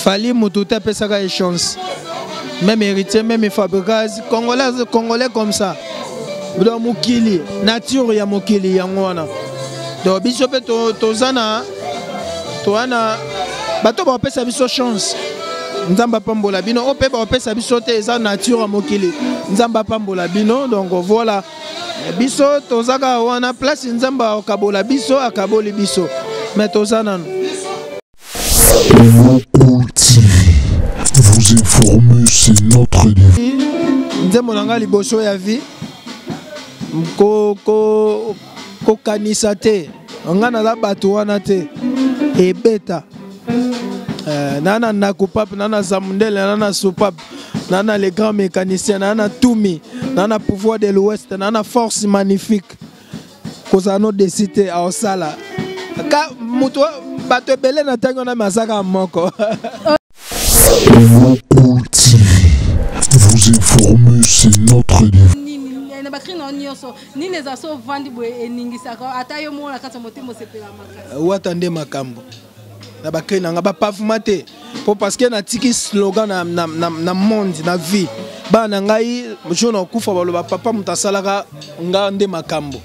Fali Moutouta pesaka une chance. Même héritier, même fabricage, Congolais comme ça. Donc Mokili, nature ya Mokili yangwana. Donc biso pe tozana bato ba pesa biso chance. Nzamba pambola bino, o pe ba pesa biso te eza nature ya Mokili. Nzamba pambola bino, donc voilà. Biso tozaka wana place nzamba okabola biso akaboli biso. Mais tozana vous informer, c'est notre défi. Nzembo nanga liboso ya vie. Ko kanisa te. Ngana la bato wana te. Ebeta. Nana Nakupap, Nana Zamundele, Nana Soupap, Nana les grands mécaniciens, Nana Toumi, Nana pouvoir de l'Ouest, Nana force magnifique. Kozano de cité à Osala. Ka muto bato belé na tango na masaka moko. Vous informer, c'est notre défi. Ouatande makambo. Na bakri na ba pavemate pour parce que na tiki slogan na monde na vie. Ba na ngai jono kufa baloba papa mutasalaka ngande makambo.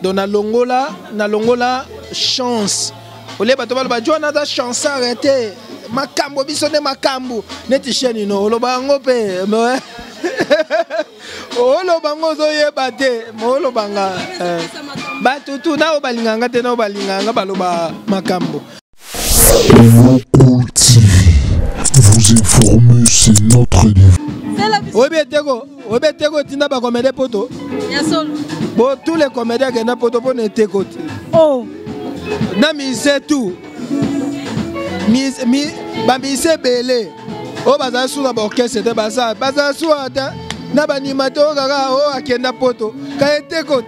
Donc na longola chance. Ole bato baloba jona da chance arrêter. Makambo bisone makambo neti cheni no oloba ngope oloba ngozo yebate mo olobanga batutu na obalinganga te na obalinganga baloba makambo. Vous informer, c'est notre défi. Obeteko tina ba comédie poto. Bon tous les comédiens qui na poto pour ne tékote. Oh. Na mise tout. Bamise belé. O baza sous la orchestre de baza sous ata na ba animateur kaka o akenda poto. Ka tékote.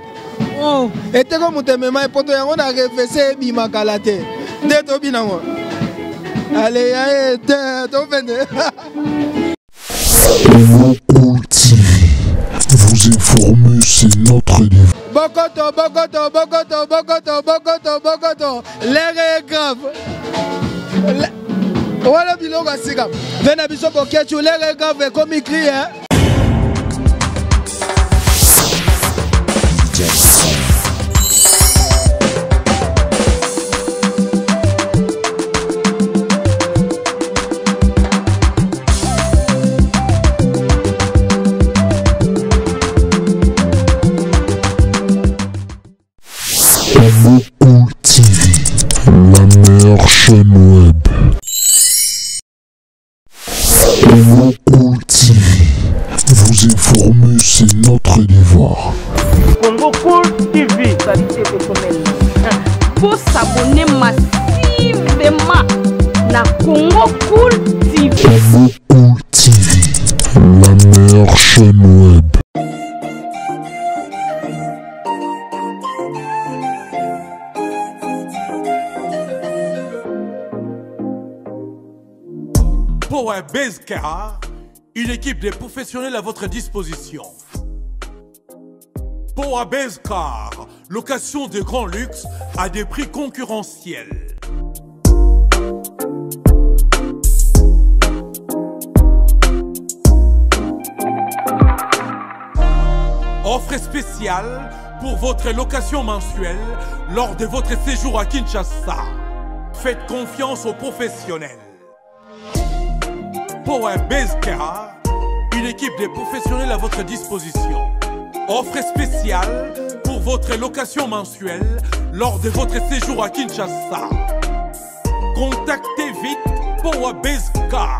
Oh. Eteko mutemema poto yango na refese bima kalate. Ndeto binango. Allez, allez, t'en venez. Vous informer, c'est notre défi. Bokoto. L'air est grave. Voilà, biloko asika. Vena biso boketu, l'air est grave comme il crie, hein. TV, la meilleure chaîne web. TV, vous informer, c'est notre devoir. Congo Cool TV, pour s'abonner massivement na Congo Cool TV. Congo TV, la meilleure chaîne web. Power Base Car, une équipe de professionnels à votre disposition. Power Base Car, location de grand luxe à des prix concurrentiels. Offre spéciale pour votre location mensuelle lors de votre séjour à Kinshasa. Faites confiance aux professionnels. Power Base Car, une équipe de professionnels à votre disposition. Offre spéciale pour votre location mensuelle lors de votre séjour à Kinshasa. Contactez vite Power Base Car.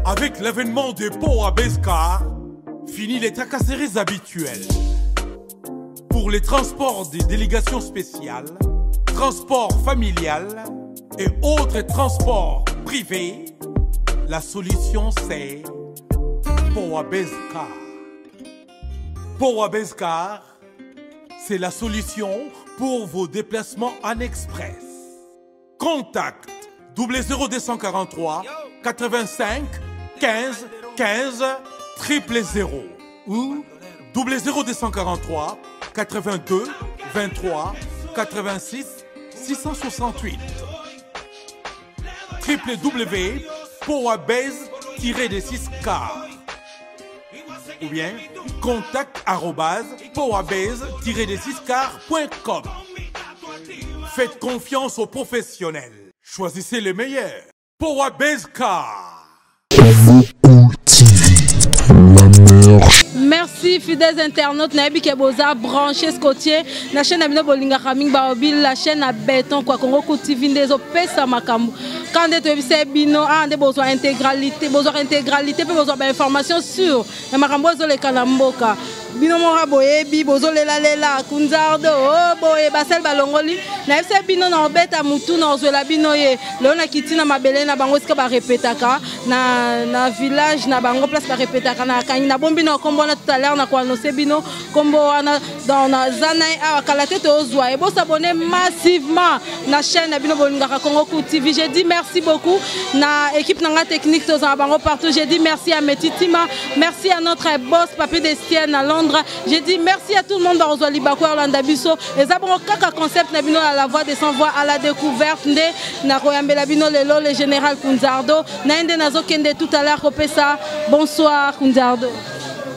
Avec l'avènement de Power Base Car, fini les tracasseries habituelles. Pour les transports des délégations spéciales, transports familiales et autres transports privés, la solution c'est Power Base Car. Power Base Car, c'est la solution pour vos déplacements en express. Contact 00243 85 15 15 000 ou 00243 82 23 86 668. www.powabase-6car ou bien contact@powabase-6car.com. Faites confiance aux professionnels. Choisissez les meilleurs. Powabase Car. Merci fidèles internautes, Nabi Keboza, branché Scotier, la chaîne Abino Bolinga Raming Baobil, la chaîne à Béton, quoi qu'on recoupe TV des Opesa Makambu. Quand des TV Bino, des besoins intégralité, besoin d'informations sur les Makambozo les Kanamboka. Bino mora boye bi bozo lela kunzardo oh boye basel balongoli na fc bino na obeta mutu na ozola bino ye leo na kitina mabele na bango sika ba répétaka na village na bango place ba répétaka na kanyi na bombi na kombo na tout à l'heure na ko annoncer bino kombo na dans na zana a kala tete ozwa et bo s'abonner massivement na chaîne na bino Bolingaka Congo Cool TV. J'ai dit merci beaucoup na équipe nanga technique to za bango partout. J'ai dit merci à Metitima, merci à notre boss Papi Destienne à Londres. J'ai dit merci à tout le monde dans Ozoli Bako Orlando Biso. Et ça bon kaka concept na bino à la voix des sans voix à la découverte de na Royambela bino lelo le général Kunzardo na ende nazo kende tout à l'heure kopesa. Bonsoir Kunzardo.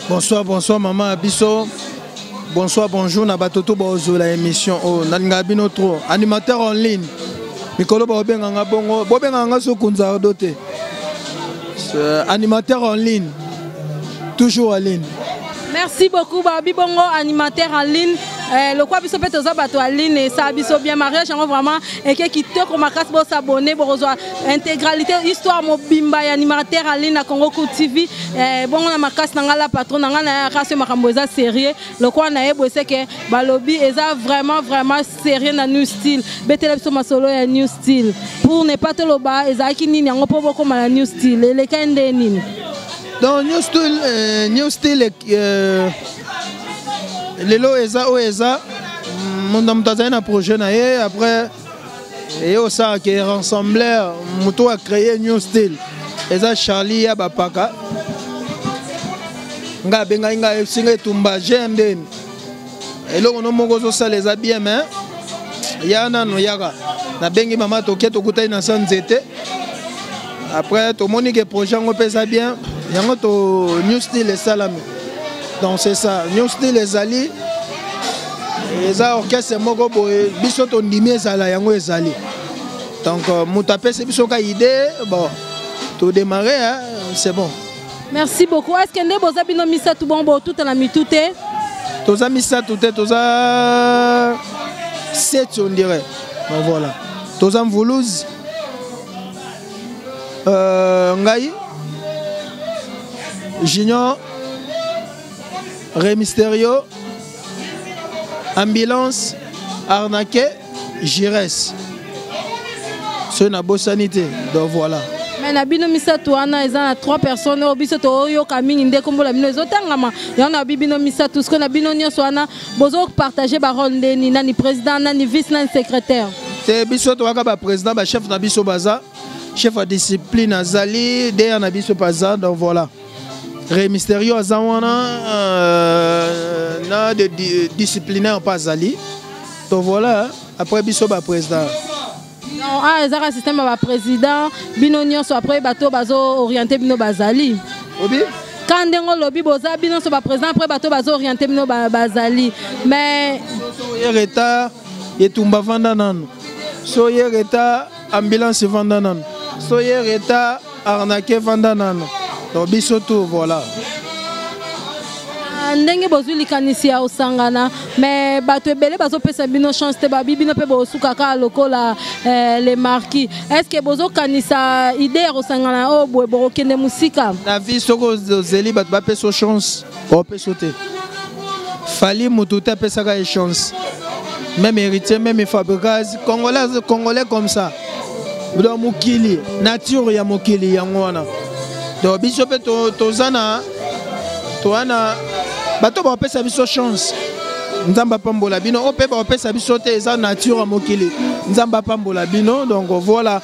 Bonsoir maman Abisso. Bonsoir bonjour na batoto bozo la émission oh nalinga bino trop animateur en ligne. Mikolo ba obenganga bongo bobenganga so Kunzardo te. Animateur en ligne. Toujours en ligne. Merci beaucoup Babi Bongo, animateur en ligne. Le quoi biso peut aux abattoirs en ligne et ça biso bien mariage vraiment et qui te comme casse pour s'abonner pour rejoindre intégralité histoire mobimba animateur en ligne à Congo Cool TV. Bon on a ma casse nanga la patron nanga na race makamboza sérieux. Le quoi na ebo c'est que balobi eza vraiment sérieux na new style. Betele biso masolo ya new style. Pour ne pas te loba ezaki nini yango po boko mala new style. Le kende nini. Dans New Style, Lelo Eza, mon homme a un projet après, et au sein qui est rassemblé, Mouto a créé New Style. Eza Charlie Yabapaka. Nga benga singe tumba GMD. Et là on a mon gozo ça les habille mais yana no yaga. Na bengi mama toke to kutai na sanzete. Après tout monde qui projet on peut ça bien. Yango to New Style et Salami. Donc c'est ça, New Style et Zali. Et ça orchestre moko boy biso to ndimi ezala yango ezali. Donc mutape c'est biso ka idée bon tout démarrer hein, c'est bon. Merci beaucoup. Est-ce que ndé boza bino misa tout bon tout na mitute? Toza misa tout toza 7 on dirait. Donc voilà. Toza Mvoulouz. Ngai Junior, Ré Mysterio, Ambulance, Arnaqué, Gires. C'est une bonne sanité, donc voilà. Mais na bino misa tuana ils ont 3 personnes au biso to yo kaming inde kombo la bino zotangama ya na bino misa tout ce qu'on a bino nyonso wana bozo partager baronde ni nani président nani vice nani secrétaire. C'est biso to ba président ba chef na biso baza chef de discipline azali derrière na biso baza donc voilà. Ré Mysterio azawana na de disciplinaire pas ali. Donc voilà, après biso ba président. Non, ezaka système ba président, bino nyonso après bato bazo orienter bino bazali. Obi? Quand ndengo lobi boza bino so ba président après bato bazo orienter bino bazali. Mais yereta yetumba vanda nanu. So yereta ambulance vanda nanu. So yereta arnaqué vanda nanu. Donc bisoto voilà. Ndenge bozuli likanisi ya osangana mais bato ebele bazo pesa bino chance te babi bino pe bosuka ka lokola les marquis. Est-ce que bozo kanisa idée osangana o boye borokende musika? Na vie soko zeli bato ba pesa chance o pesa te. Fali mututa pesa ka chance. Même héritier même fabricage congolais comme ça. Bodo mukili nature ya mukili yango wana. Donc biso pe tozana toana bato ba pesa biso chance nzamba pambola bino o pe ba pesa biso te eza nature ya mokili nzamba pambola bino donc voilà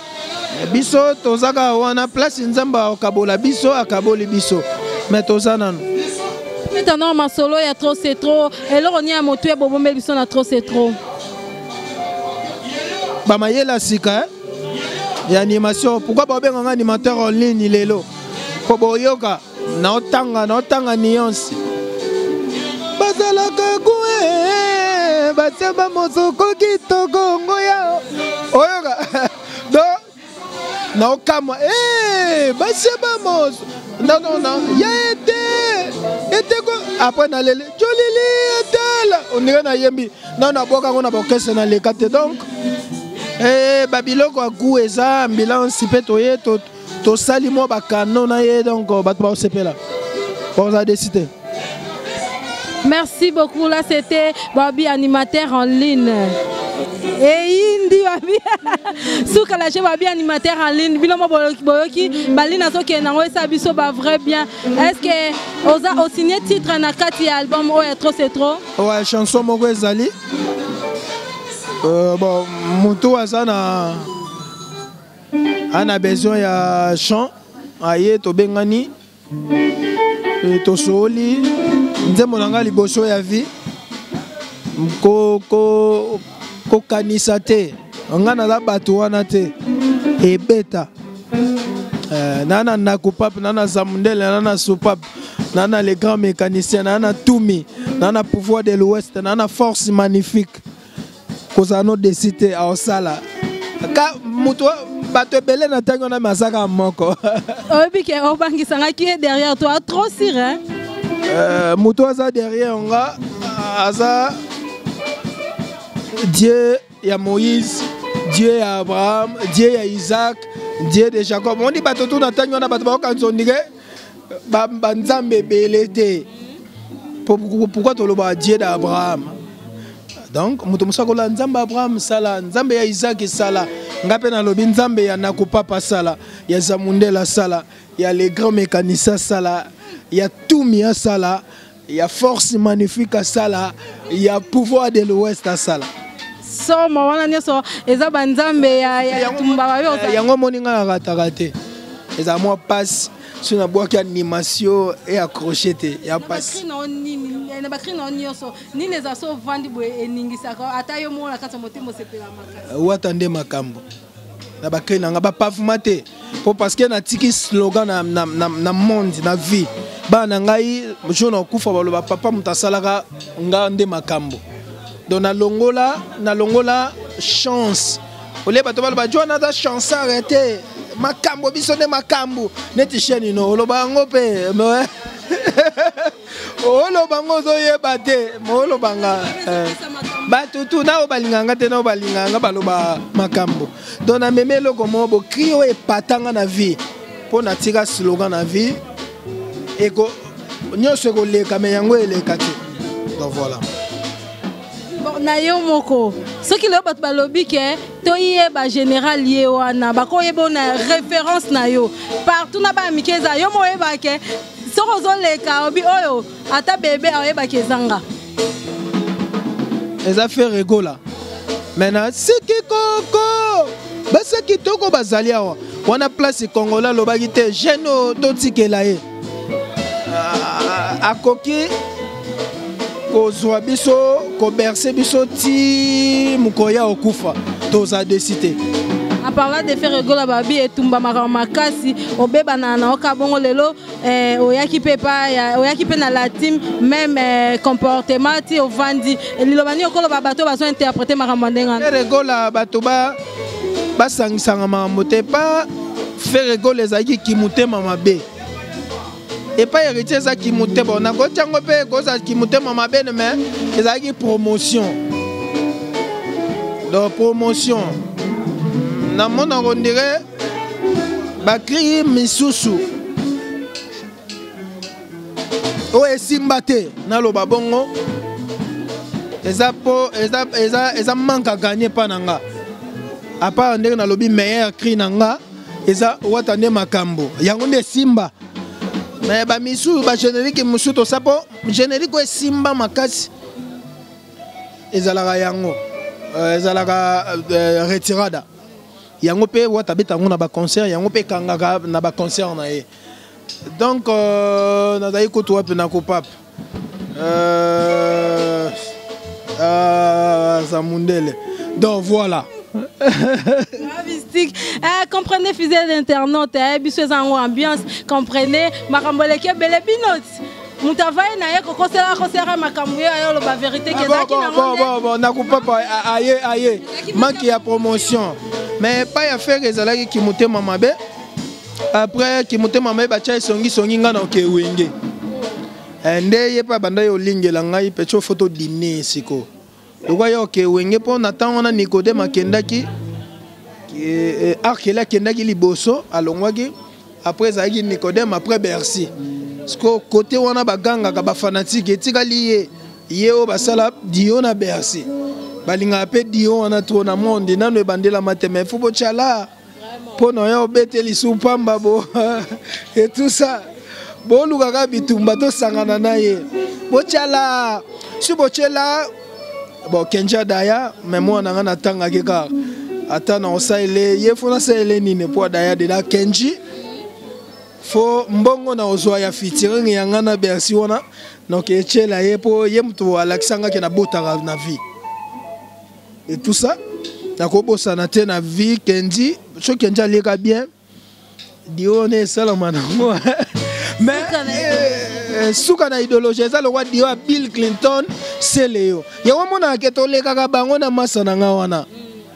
biso tozaka wana place nzamba akabola biso akaboli biso mais tozana maintenant ma solo ya trop c'est trop et là on y a moto ya bobombe biso na trop c'est trop ba mayela sika et animation. Pourquoi pas un animateur en ligne lelo? Pour boyoka na otanga nuance. Bazala kakue baseba mosoko kitoko ngoya. Oyoka. Donc na okama baseba mos. Non. Ya été quoi après na lele. Jolili etela. On dirait na yembi. Non na boka ngona bokese na lekate donc. Babiloko akou eza ambulance pe toye to sali mo bakano na ye donc bato ba sepela. Pour ça décider. Merci beaucoup, là c'était Babi animateur en ligne. Et Indi Babi Souka la chef Babi animateur en ligne. Bilomo boyoki balina soki nango esa biso ba vrai bien. Est-ce que oza au signé titre na kati album o trop c'est trop? Ouais, chanson moko ezali. Bon, mutu azana ana besoin ya chant aye to bengani to soli nzembo nanga liboso ya vie ko kanisa te ngana la bato wana te ebeta nana nakupap nana zamundele nana supap nana les grands mécaniciens nana tumi nana pouvoir de l'ouest nana force magnifique kozano de cité à Osala ka muto bato ebele na tango na masaka moko obi ke obangisa qui est derrière toi trop sirène. Muto aza derrière nga aza Dieu ya Moïse, Dieu ya Abraham, Dieu ya Isaac, Dieu de Jacob. On dit bato tout na tango na bato ba kanzo ndike ba nzambe belete. Pourquoi tu le Dieu d'Abraham? Donc muto musakola nzambe Abraham sala, nzambe ya Isaac sala, ngape na lobi nzambe ya nakupapa sala, ya zamundela sala, ya les grands mécaniciens sala. Il y a tout mis sala, il y a force magnifique à sala, il y a pouvoir de l'ouest à sala. So mawana nyoso eza banzambe ya tumba bayo za. Yango moninga ratarate. Eza moi passe sur la boîte animation et accrocheté, il y a passe. Na bakri na nyoso ni les aso vandi bo eningisa ko atayo mona kata motemo sepela makasi. Watande makambo. Na bakri na nga ba pavemate. Parce que na tiki slogan na monde na vie. Ba na ngai jona kufa baloba papa mutasalaka nga nde makambo. Donc na longola chance. Ole bato baloba jona da chance arrêter. Makambo biso ne makambo. Neti cheni no loba ngope. Olo bango zo yebate. Molo banga. Batutu na obalinganga te na obalinganga baloba makambo. Donc na memelo komo bo krio e patanga na vie. Po na tika slogan na vie. Eko nyoso ko leka me yango eleka te. Donc voilà. Bon na yo moko. Ce qui le bat balobi ke to yeba général ye wana ba ko yeba na référence na yo. Partout na ba mikeza yo mo yeba ke soko zo leka obi oyo ata bébé oyeba kezanga. Les affaires rigola. Maintenant, c'est qui Coco? C'est qui Toko Bazalia? On a place Congolais, le bagité, Geno, Totikelae. A Koki, Kozwa Biso, Koberse Biso, Ti, Mukoya Okufa, Toza décidé. En parlant de faire rigola babi et tumba makasi obeba na okabongo lelo oyaki pepa oyaki pe na la team même comportement ti ovandi lilobani okolo bato bazo interpréter maramandenga rigola bato ba sangisanga mamote pas faire rigola ezaki kimutema mabe et pas héritier ça kimutema na ko tiango pe ko ça kimutema mabe mais ezaki promotion. Donc promotion na mona on dirait bakri misusu o esimbate na lo babongo eza manque gagner pa nanga à part ndenge na lobi meilleur cri nanga eza watande makambo yango nde simba mais ba misu ba générique musu to sapo générique o simba makasi ezalaka yango ezalaka retirada yango pe wata beta ngona ba concert yango pe kangaka na ba concert na ye donc na dai ko to pe na ko pap zamundele donc voilà mystique. Comprenez, fidèles internautes, biso en ambiance, comprenez, makamboleke bele binot. Moutavaye na ye kokosela kosera makambo yo la vérité que zaki na bon na coupa pas aye manque ya promotion mais pas ya faire ezalaki ki mutema mabe après ki mutema mabe ba chai songi nga na ke wenge nde ye pa banda yo lingela ngai pecho photo dîner siko lokwa yo ke wenge po na tango na Nicodème akendaki arkela kendaki liboso alongwaki après zaki Nicodème après Bercy. Parce que côté on a baganga ka ba fanatique etikali ye o basala dio na Bercy balinga pe dio on a trop na monde na no bandela mateme faut bochala po no yo beteli supamba bo et tout ça bo luka bitumba to sangana na ye bochala su bochala bon kenja daya mais moi na ngana tanga ke ka atana osaile ye fona saile nini po daya de la kenji fo mbongo na ozwa ya featuring ya ngana Bercy wana donc echela ye po ye mtu alakisanga ke na botaka na vie et tout ça na kobosa na te na vie Kenji so Kenji aleka bien dio ne salama na moi mais suka na idéologie ça le roi dio a Bill Clinton c'est Léo ya wamona ke to leka ka bango na masana nga wana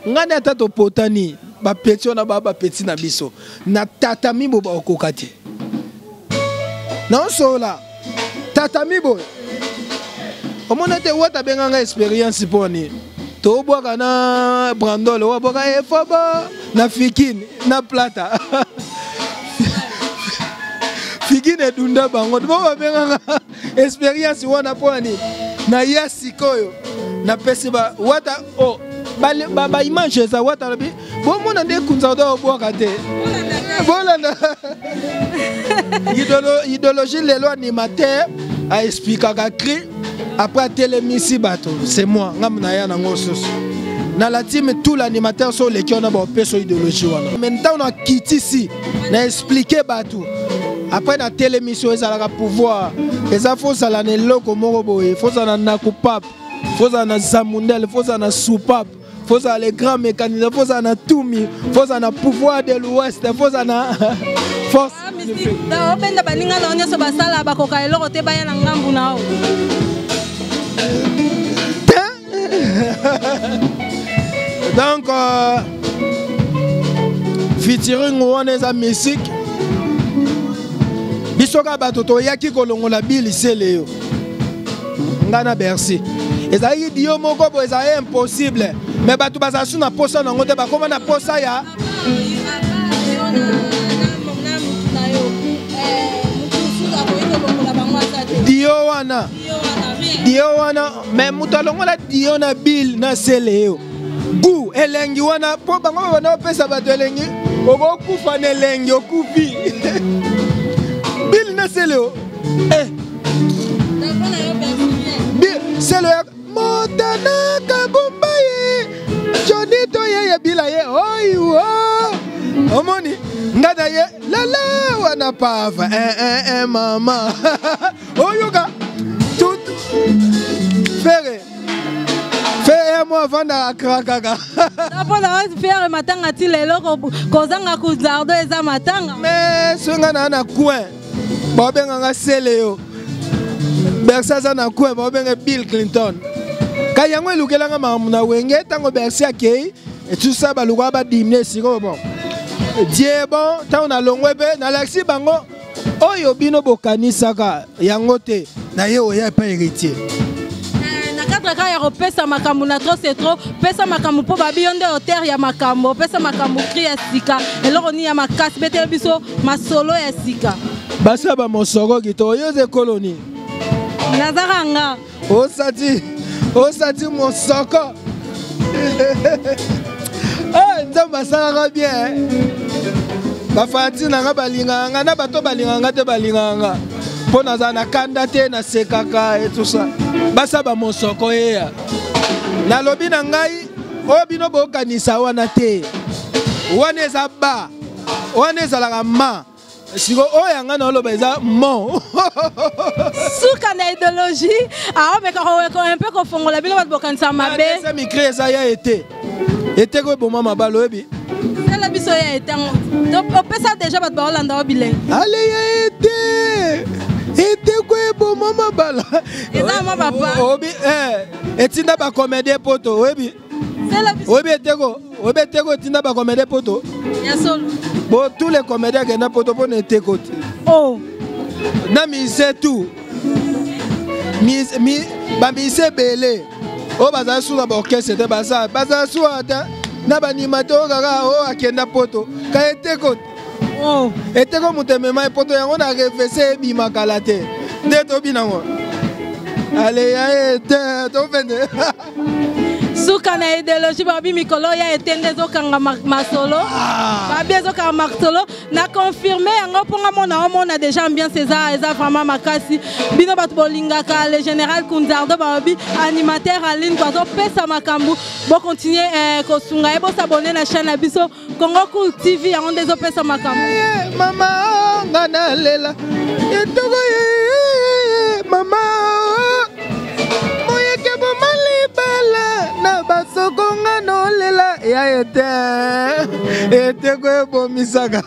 ngana tato potani ba petit na ba petit na biso na tatami bo ba okokate non sola tatami bo omona te wata benganga experience poni to boka na brandol wa boka efaba na fikini na plata fikine dunda bango bo benganga experience wana poni na yasikoyo na pesi ba wata oh ba image za wata lobi bo mona nde kunza do boka te bolanda idéologie lelo animateur a expliqué ka cri après télémisi bato c'est moi ngamna ya na ngososo na la team tout l'animateur sur les qui on a ba peso idéologie wana maintenant on a quitté ici na expliquer bato après na télémission ezalaka pouvoir eza faut ça la neloko moko boye faut ça na kupap faut ça na zamundel faut ça na soupap faut ça les grands mécanismes faut ça na tumi faut ça na pouvoir de l'ouest faut ça na force da obenda baninga na onyeso basala bakoka eloko te baya na ngambu nao donc featuring wana eza musique bisoka bato toyaki kolongola Bill Seleo ngana Bercy ezali dio moko bo ezali impossible mais bato bazasu na posa nango te bakoma na posa ya dio wana mais mutu alongola dio na Bill na Seleo gu elengi wana po bango wana opesa bato elengi okokufa na elengi okufi Bill na Seleo Seleo Motana kabumba ye Johnny to ye bila ye oyo omoni ngada ye lala wana pava mama oyoka tout faire moi vanda krakaka apona faire matanga ti lelo kozanga ku zardo eza matanga mais songa na coin ba benga Seleo Bercy na coin ba benga Bill Clinton kayango elukelanga mamuna wenge tango Bercy akei et tout ça ba lukwa ba dîner siko bon Dieu bon tant na longwebe na laxi bango oyo bino bokanisaka yango te na ye oya pa héritier na cadre ka ya repesa makambo na trop c'est trop pesa makambo po ba bionde auteur ya makambo pesa makambo cri ya sika eloko ni ya makasi bete biso masolo ya sika basa ba mosoko kito yoze koloni nazaranga osati mosoko nzamba salaka bien bafati nanga balinganga na bato balinganga te balinganga mpo naza na kanda te nasekaka et tout ça basa bamosoko yeya nalobi na ngai oyo bino bokanisa wana te wana eza ba wana ezalaka ma siko oyo yanga na oloba eza mon suka na idéologie aomeka un peu kofongola bino bato bokanisa mabe eza mikri eza ya ete ko eboma mabala oyebi biso ya été opesa déjà bato baolanda bilenge ale ya été ko mama bala eza ma papa obi etinda ba comédie poto obi obi eteko etinda ba comédie poto ya solo bon tous les comédiens qui na poto pour n'était côté oh na mise tout ba mise belé o baza sura ba orchestre te baza sura ta na ba animateur kaka o akenda poto ka eteko oh eteko mutemema poto yango na refese bi makalate de to binango allez ya ete to vende suka na idéologie babi mikolo ya etende ezokanga masolo babi ezokanga masolo na confirmé yango mponga mona déjà ambiance eza vraiment makasi bino bato bolingaka le général Kunzardo babi animateur en ligne bato pesa makambu bo continuer kosunga e bo s'abonner na chaîne na biso Congo Cool TV yango ndezo pesa makambu mama ngana lela etoko mama basokonga nolela ya été ko bomisaka.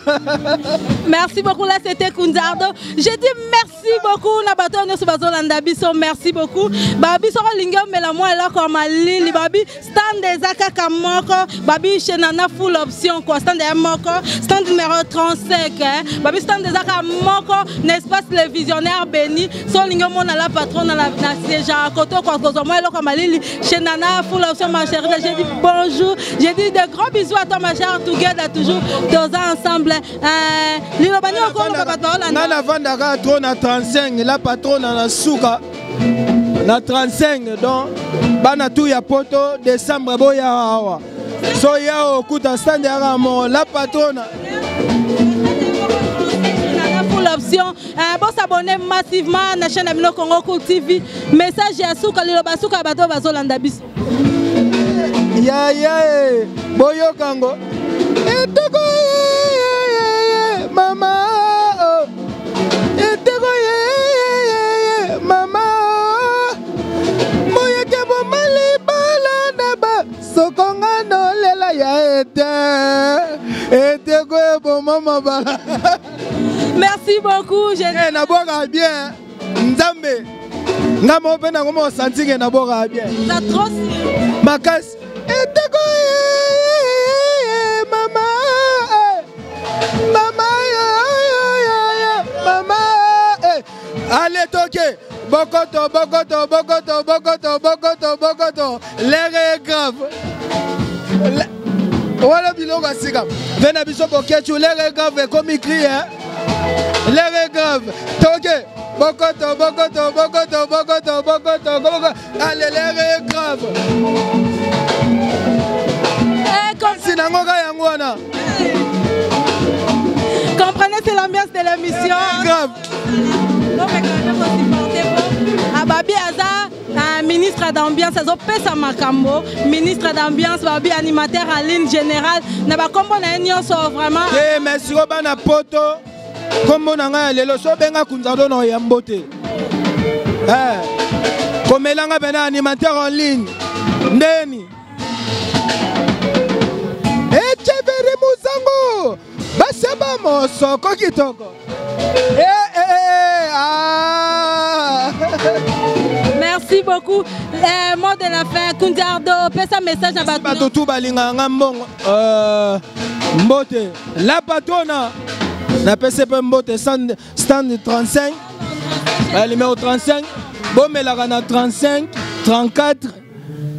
Merci beaucoup, là c'était Kunzardo. J'ai dit merci beaucoup na bato no bazolanda biso, merci beaucoup. Babi soko linga mela moi là comme Lili babi stand des akaka moko, babi chez Nana full option quoi, stand des moko, stand numéro 35 hein. Babi stand des akaka moko, n'espace le visionnaire béni, so linga mona la patronne na siège à côté quoi moi là comme Lili chez Nana full option ma chérie. J'ai dit bonjour, j'ai dit de gros bisous à toi ma chère, together toujours tous ensemble. Lilobani encore le papa Nana Vandaka trop na 35, la patronne na souka na 35 donc bana tout ya poto décembre boya awa. So ya okuta stand ya mo la patronne l'option bon s'abonner massivement à la chaîne Amino Congo Cool TV. Message à Souka Lilobasuka bato bazolanda biso. Ya boyo kango etoko mama etoko mama moye ke bo mali bala na ba sokonga no lela ya etoko bo mama bala. Merci beaucoup. J'ai na boka bien nzambe ngamo pe na ngomo santi ke na boka bien. Ça trop Makas eteko mama mama allez toquer bokoto l'air est grave voilà biloko asika vena biso boketu l'air est grave comme écrit hein l'air est grave toquer bokoto allez l'air est grave comprenez, c'est l'ambiance de l'émission. Grave. Babi Aza, ministre d'ambiance, Pesa Makambo, ministre d'ambiance, Babi animateur en ligne générale. Naba kombo na union so vraiment. Eh merci Robana poto. Kombo na nga lelo so benga Kunzardo no yambote. Komelanga bena animateur en ligne. Ndeni. Echevere Musango Basaba Mosoko Kitoko. Merci beaucoup. Mot de la fin, Kunzardo, pesa message à Bato. Tout balinga ngambong mbote. La patona na PCP mbote stand 35. Numéro 35. Bomelaka na 35, 34.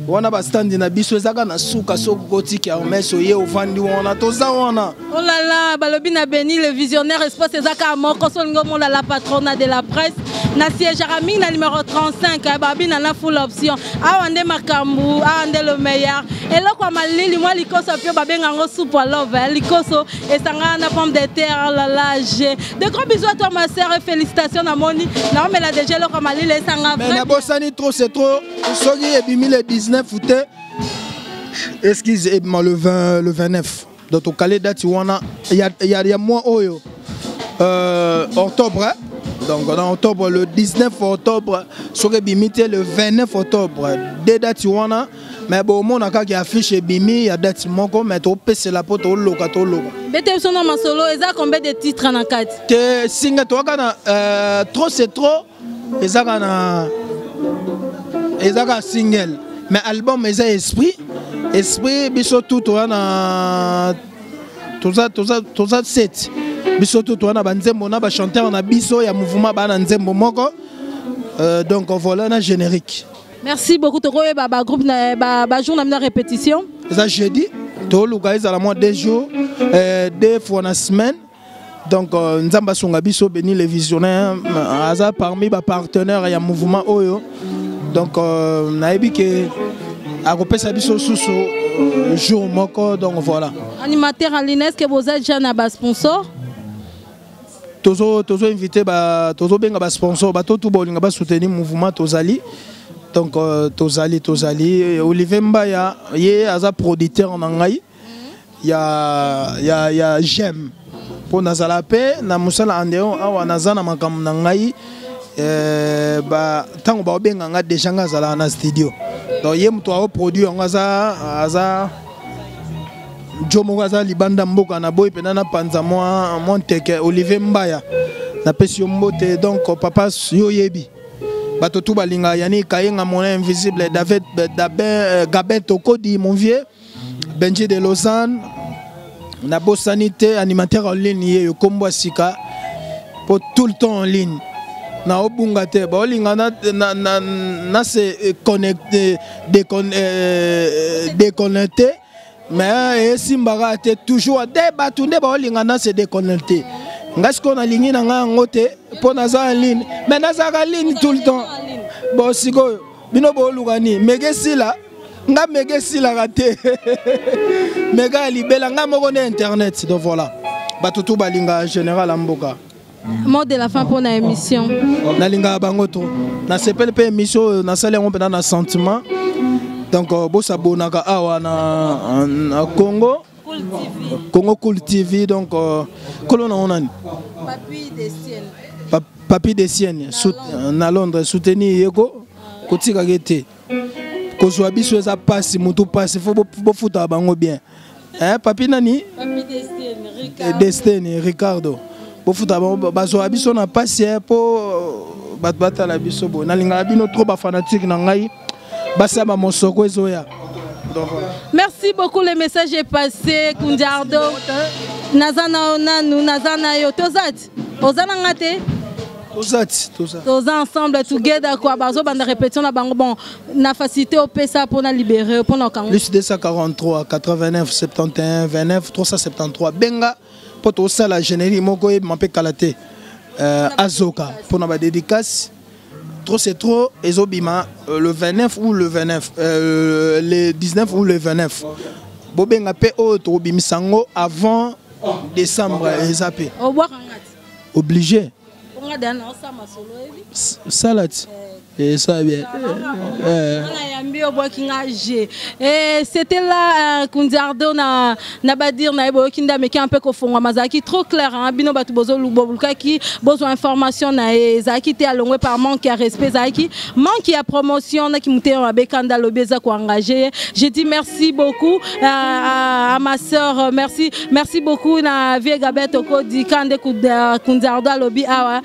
Wana ba stand na biso ezaka na suka soko kotiki ya meso ye ovandi wana toza wana. Oh là là, balobi na Béni le visionnaire espace ezaka moko solingo mona la patronne de la presse na siège Raming na numéro 35 babi na la full option. Awande makambu, awande le meilleur. Et là quoi malili moi likoso pio babenga ngo soupe à love, likoso et sanga na pomme de terre la lage. De gros bisous à toi ma sœur et félicitations na moni. Na mais la déjà là quoi malili sanga. Mais na bosani trop c'est trop. Sogi et 2019 fouté. Excusez-moi le 29. Donc au calé date il y a mois oyo octobre Donc dans octobre, le 19 octobre, sur Bimité le 29 octobre. Des dates wana, mais bon, mon aka qui affiche Bimi, il y a date moko, mais tu peux c'est la pote au loka to loka. Bete son nom solo, et ça combien de titres en quatre? Que singa toi kana trop c'est trop, et ça kana single, mais album et ça esprit biso tout wana tout ça 7. Biso tout wana banzembo na ba chanteur na biso ya mouvement ba na nzembo moko. Donc voilà un générique. Merci beaucoup. Tu as groupe jour de répétition. Ça jeudi, tu as à la mois 2 jours, 2 fois la semaine. Donc Nzamba Songa Biso béni les visionnaires, parmi les partenaires et mouvement Oyo. Donc naïbi que à repérer Biso sous jour moko. Donc voilà. Animateur en ligne, est-ce que vous êtes déjà un sponsor? Tozo invité tozo benga ba sponsor ba tout bolinga ba soutenir mouvement Tozali. Donc Tozali Olivier Mbaya yé aza producteur en ngai. Ya j'aime pour nazala pe na musala andeo awa nazana makam ngai ba tango ba benga nga déjà ngazala na studio. Donc yé muto a produit aza Jomo Gaza Libanda Mboka na boy penana panza moi Monteke Olivier Mbaya na pesi mbote donc papa yo yebi bato tout balinga yani kayenga mon invisible David Gabin Tokodi mon vieux Benji de Lausanne na bo sanité animateur en ligne yo kombo sika pour tout le temps en ligne na obunga te ba olinga na se connecter déconnecter. Mais si Mbara était toujours débattu, on s'est déconnecté. Est-ce qu'on a ligne pour nous en ligne? Mais nous en ligne tout le temps. Bon, si vous avez Megesila, Megesila raté. Mega libella, internet. Donc voilà. Batutu balinga général Amboka. Mot de la fin pour la émission. Nalinga bangoto. Na sepel pe émission na salé on dans sentiment. Donc, bossa bonaka awa na Congo, Congo Cool TV. Donc, colonna onani. Papi des Siennes. Na Londres, soutenir Yego. Kotika gete. Kozwa biso eza passe, mutu passe. Faut fouta bango bien. Hein, papi nani? Papi des Siennes, Ricardo. Faut fouta bango. Bazwa biso na passe pour batbata la biso bo. Na linga bino trop ba fanatique na ngai. Merci beaucoup, le message est passé. Kunjardo Nazana Onanu, Nazana Yo, Tozat, Ozana Ngate, Tozat ensemble, together, quoi, Bazo, bande répétition, la bango, bon, na facilité au PSA pour la libérer, pour nos camps. Plus 243, 89, 71, 29, 373, Benga, pour tout ça, la générie, Moko, Mampé Kalate, Azoka, pour la dédicace. Trop c'est trop, Ezobima, le 29 ou le 29, le 19 ou le 29. Bobenga pe autre Bimisango avant décembre, Ezapé. Obligé. Salade. Et ça bien. C'était là Kunjardo na badir na ebo kinda meki un peu kofonga mazaki trop clair hein bino batu bozo luboluka ki besoin information na ezaki te alongwe par manque à respect zaki manque à promotion na ki muté en bekanda lobeza ko engagé. Je dis merci beaucoup à ma sœur, merci beaucoup na vie Gabeto ko di kande Kunjardo lobi awa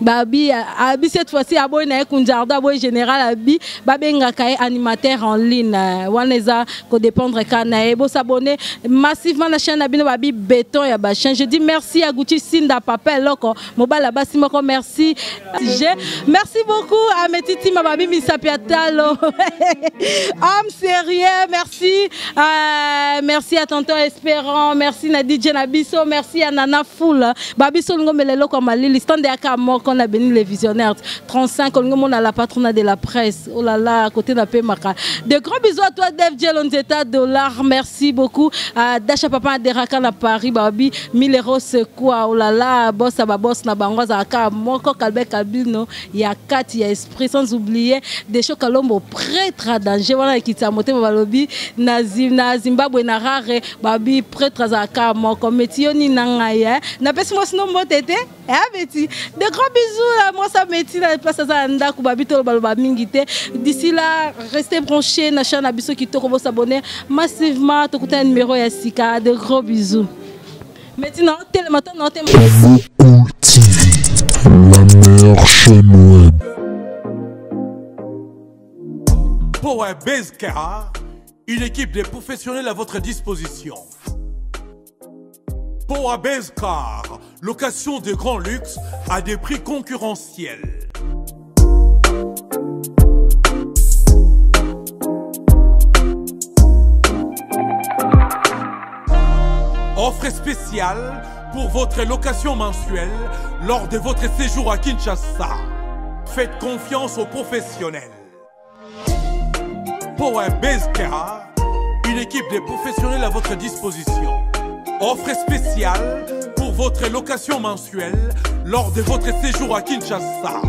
babi abi cette fois-ci aboy na Kunjardo aboy général abi babenga kay animateur en ligne waneza ko dépendre kana ebo s'abonner massivement la chaîne abino babi béton ya ba chaîne. Je dis merci à Gucci Sinda papa loko mobala basi moko merci beaucoup à Metiti mababi misapiatalo homme sérieux merci à tonton Espérant, merci na DJ Nabiso, merci à Nana Foul babiso ngomelelo ko malili stand ya kamo qu'on a béni les visionnaires 35 on a la patronne de la presse. Oh là là, à côté de la Maka. De gros bisous à toi, Dave Jelon Zeta $. Merci beaucoup à Dasha Papa Derakan à Paris, Babi, 1000 euros c'est quoi? Oh là là, boss à boss na bangoz à ka moko kalbe kabino, il y a 4, il y a esprit sans oublier des choses kalombo prêtre à danger. Voilà qui t'a monté balobi na Zimbabwe na rare, Babi prêtre à ka moko metioni na ngaya. Na pesi mo sino mo tete. Betty, de gros bisous là, moi ça Betty là, place ça anda kubabito baloba mingité. D'ici là, restez branchés na chaîne Abisso qui vous s'abonner massivement, tu écoutez un numéro ya Sika, de gros bisous. Maintenant, maintenant, Cool TV, la meilleure chaîne web. Power Base Car, une équipe de professionnels à votre disposition. Power Base Car, location de grand luxe à des prix concurrentiels. Offre spéciale pour votre location mensuelle lors de votre séjour à Kinshasa. Faites confiance aux professionnels. Power Base Car, une équipe de professionnels à votre disposition. Offre spéciale pour votre location mensuelle lors de votre séjour à Kinshasa.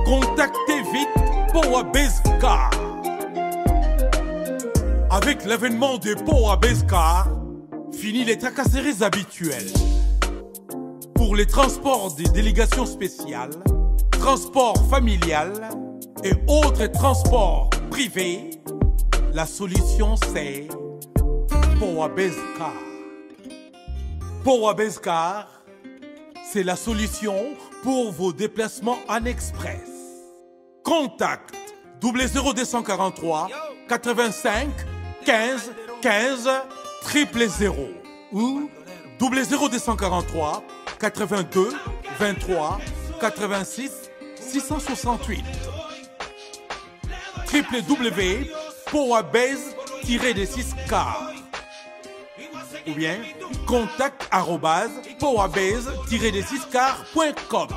Contactez vite Power Base Car. Avec l'avènement de Power Base Car, fini les tracasseries habituelles. Pour les transports des délégations spéciales, transports familiales et autres transports privés, la solution c'est Power Base Car. Power Base Car, c'est la solution pour vos déplacements en express. Contact 00243 85 15 15 000 ou 00243 82 23 86 668 www.powerbase-6car ou bien contact@powerbase-6car.com.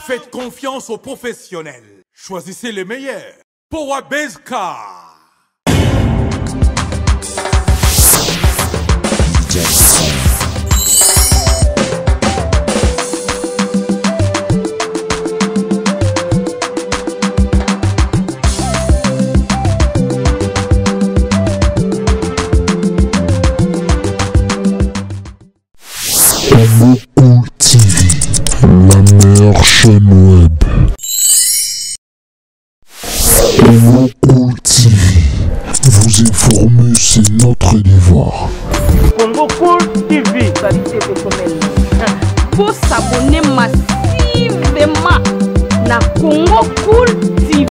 Faites confiance aux professionnels. Choisissez les meilleurs. Power Base Car. Cool TV, la meilleure chaîne web. Cool TV, vous informer c'est notre devoir.